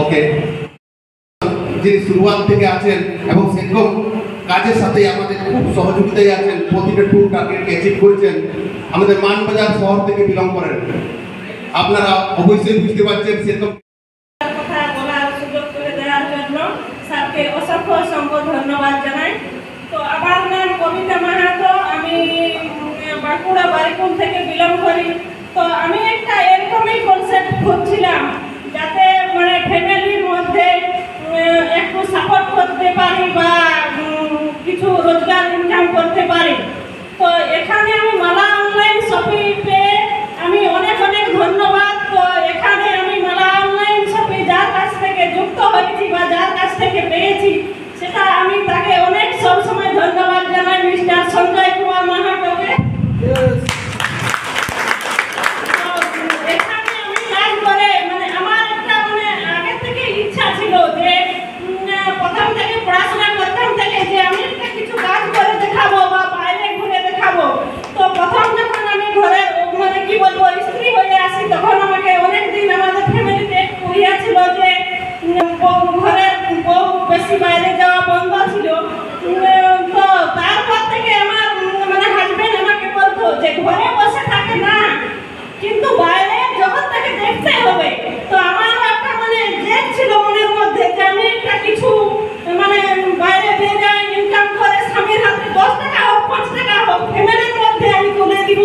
ওকে, যিনি শুরুয়াত থেকে আছেন এবং সেরকম কাজের সাথে আমাদের খুব সহযোগিতায় আছেন, প্রতিটা ট্যুর টার্গেটকে অ্যাচিভ করেছেন, আমাদের মানবাজার শহর থেকে বিলং করেন। আপনারা অবশ্যই বুঝতে পারছেন সেরকম কথা বলার সুযোগ করে দেওয়ার জন্য স্যারকে অসংখ্য অসংখ্য ধন্যবাদ জানাই। তো আমার নাম কবিতা মাহাতো, আমি বাঁকুড়া বারিকুল থেকে বিলং করি। তো আমি একটা এরকমই কনসেপ্ট খুঁজছিলাম যাতে মানে ফ্যামিলির মধ্যে একটু সাপোর্ট করতে পারি বা কিছু রোজগার ইনকাম করতে পারি। তো এখানে আমি মালা অনলাইন শপিং পেয়ে আমি অনেক অনেক ধন্যবাদ। তো এখানে আমি মালা অনলাইন শপিং যার কাছ থেকে যুক্ত হয়েছি বা যার কাছ থেকে পেয়েছি সেটা আমি তাকে অনেক সবসময় ধন্যবাদ জানাই, মিস্টার সঞ্জয় কুমার মাহাতোকে। এখানে আমি কাজ করে মানে আমার একটা মানে আগে থেকে ইচ্ছা ছিল যে প্রথম থেকে পড়াশোনা করতাম থেকে যে আমি একটা কিছু কাজ করে দেখাবো বা বাইরে ঘুরে দেখাবো। তো প্রথম যখন আমি ঘরে মানে কি বলবো স্ত্রী হয়ে আসি তখন আমাকে অনেকদিন আমাদের ফ্যামিলিতে ইয়া ছিল যে ঘরের বউ বেশি বাইরে যাওয়া বন্ধ ছিল। তো তারপর থেকে আমার মানে হাজবেন্ড আমাকে বলতো যে ঘরে বসে থাকে না, কিন্তু বাইরে জগৎটাকে দেখতে হবে। তো আমার একটা মানে জেদ ছিল মনের মধ্যে যে আমি একটা কিছু মানে বাইরে দিয়ে যাই, ইনকাম করে স্বামীর হাতে 10 টাকা হোক 5 টাকা হোক ফ্যামিলির মধ্যে আমি তুলে দিব।